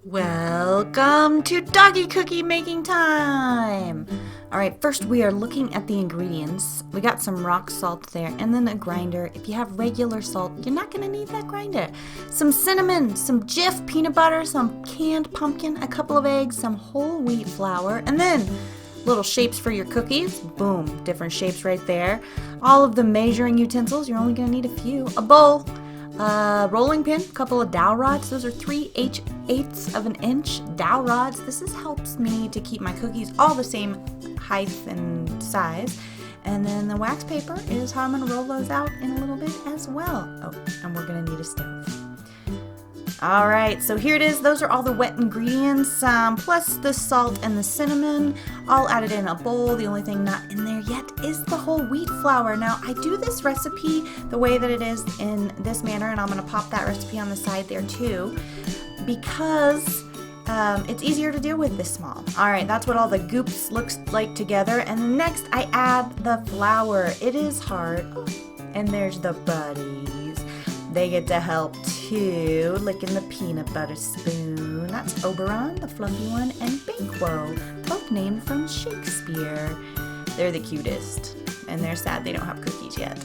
Welcome to Doggy Cookie making time! Alright, first we are looking at the ingredients. We got some rock salt there, and then a grinder. If you have regular salt, you're not going to need that grinder. Some cinnamon, some Jif peanut butter, some canned pumpkin, a couple of eggs, some whole wheat flour, and then little shapes for your cookies. Boom, different shapes right there. All of the measuring utensils, you're only going to need a few. A bowl. Rolling pin, a couple of dowel rods. Those are 3/8 of an inch dowel rods. This helps me to keep my cookies all the same height and size. And then the wax paper is how I'm going to roll those out in a little bit as well. Oh, and we're going to need a stove. Alright, so here it is. Those are all the wet ingredients, plus the salt and the cinnamon, all added in a bowl. The only thing not in there yet is the whole wheat flour. Now, I do this recipe the way that it is in this manner, and I'm going to pop that recipe on the side there too, because it's easier to deal with this small. Alright, that's what all the goops looks like together, and next I add the flour. It is hard. Oh, and there's the buddies. They get to help too, licking the peanut butter spoon. That's Oberon, the fluffy one, and Banquo, both named from Shakespeare. They're the cutest, and they're sad they don't have cookies yet.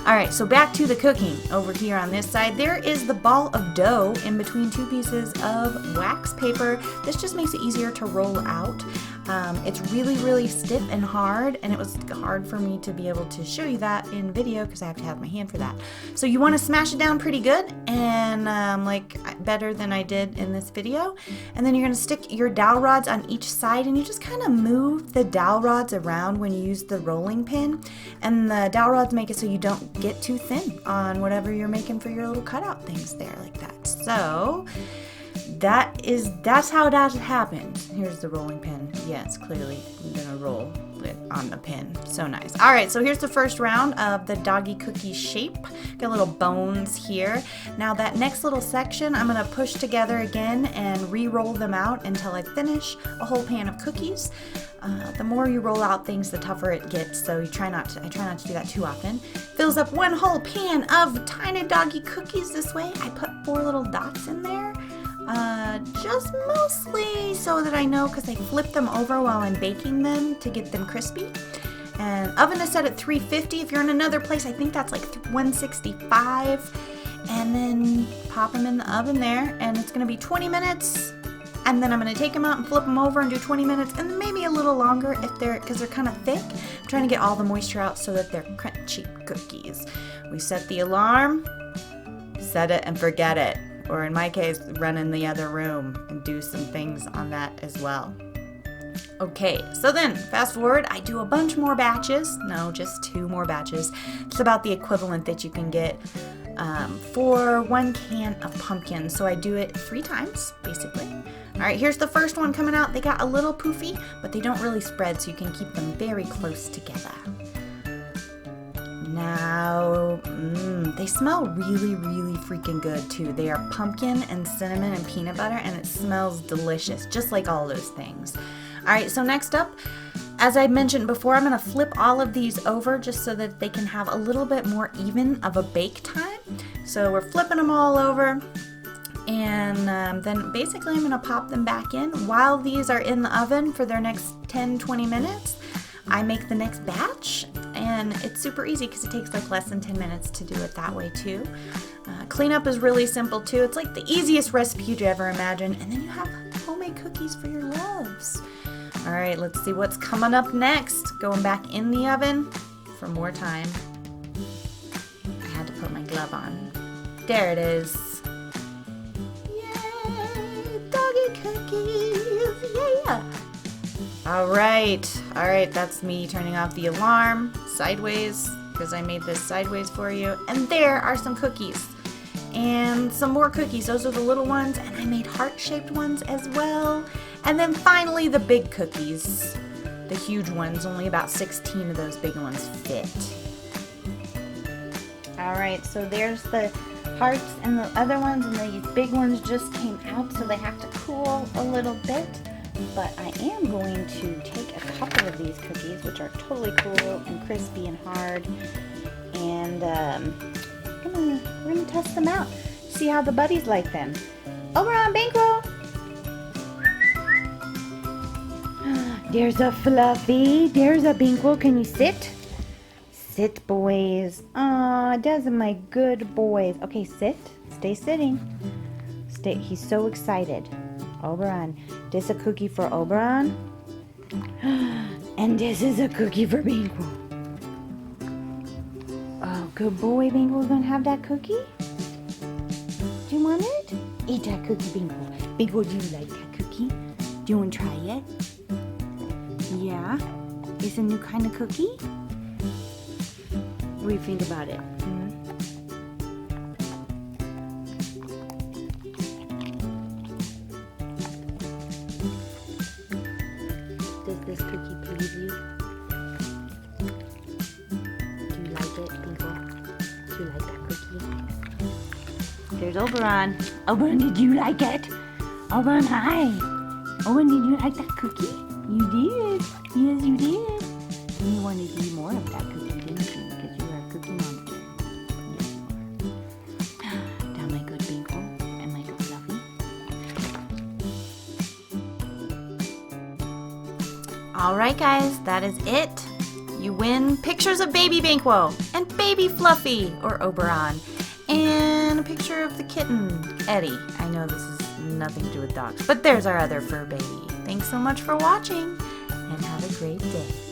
Alright, so back to the cooking. Over here on this side, there is the ball of dough in between two pieces of wax paper. This just makes it easier to roll out. It's really stiff and hard, and it was hard for me to be able to show you that in video because I have to have my hand for that. So you want to smash it down pretty good, and like better than I did in this video. And then you're going to stick your dowel rods on each side, and you just kind of move the dowel rods around when you use the rolling pin. And the dowel rods make it so you don't get too thin on whatever you're making for your little cutout things there like that. So that's how that happened. Here's the rolling pin. Yes, clearly I'm gonna roll it on the pin. So nice. All right, so here's the first round of the doggy cookie shape. Got little bones here. Now that next little section, I'm gonna push together again and re-roll them out until I finish a whole pan of cookies. The more you roll out things, the tougher it gets. So I try not to do that too often. Fills up one whole pan of tiny doggy cookies this way. I put 4 little dots in there. Just mostly so that I know, because I flip them over while I'm baking them to get them crispy. And oven is set at 350. If you're in another place, I think that's like 165. And then pop them in the oven there, and it's going to be 20 minutes. And then I'm going to take them out and flip them over and do 20 minutes, and maybe a little longer because they're kind of thick. I'm trying to get all the moisture out so that they're crunchy cookies. We set the alarm, set it and forget it. Or in my case, run in the other room and do some things on that as well. Okay, so then fast forward, I do a bunch more batches. No, just 2 more batches. It's about the equivalent that you can get for 1 can of pumpkin. So I do it 3 times, basically. All right, here's the first one coming out. They got a little poofy, but they don't really spread, so you can keep them very close together. Now, they smell really freaking good too. They are pumpkin and cinnamon and peanut butter, and it smells delicious, just like all those things. All right, so next up, as I mentioned before, I'm going to flip all of these over just so that they can have a little bit more even of a bake time. So we're flipping them all over, and then basically I'm going to pop them back in. While these are in the oven for their next 10-20 minutes, I make the next batch, and it's super easy because it takes like less than 10 minutes to do it that way too. Cleanup is really simple too. It's like the easiest recipe you'd ever imagine, and then you have homemade cookies for your loves. All right, let's see what's coming up next. Going back in the oven for more time. I had to put my glove on. There it is. Yay, doggy cookies, yeah! All right, that's me turning off the alarm sideways because I made this sideways for you. And there are some cookies and some more cookies. Those are the little ones, and I made heart-shaped ones as well. And then finally the big cookies, the huge ones. Only about 16 of those big ones fit. All right, so there's the hearts and the other ones, and these big ones just came out, so they have to cool a little bit. But I am going to take a couple of these cookies, which are totally cool and crispy and hard, and we're gonna test them out, see how the buddies like them. Oberon, bankroll. There's a Fluffy. There's a bankroll. Can you sit? Sit, boys. Aw, those are my good boys. Okay, sit. Stay sitting. Stay. He's so excited. Oberon. This is a cookie for Oberon. And this is a cookie for Bankroll. Oh, good boy, Bankroll's gonna have that cookie? Do you want it? Eat that cookie, Bankroll. Bankroll, do you like that cookie? Do you want to try it? Yeah? It's a new kind of cookie? What do you think about it? Does this cookie please you? Do you like it, Pinkle? Do you like that cookie? There's Oberon. Oberon, did you like it? Oberon, hi. Oberon, did you like that cookie? You did. Yes, you did. You wanted to eat more of that cookie, didn't you? Because you are a cookie monster. Yes, you are. Down my good Pinkle and my good Fluffy. Alright guys, that is it. You win pictures of baby Banquo and baby Fluffy or Oberon and a picture of the kitten, Eddie. I know this is nothing to do with dogs, but there's our other fur baby. Thanks so much for watching and have a great day.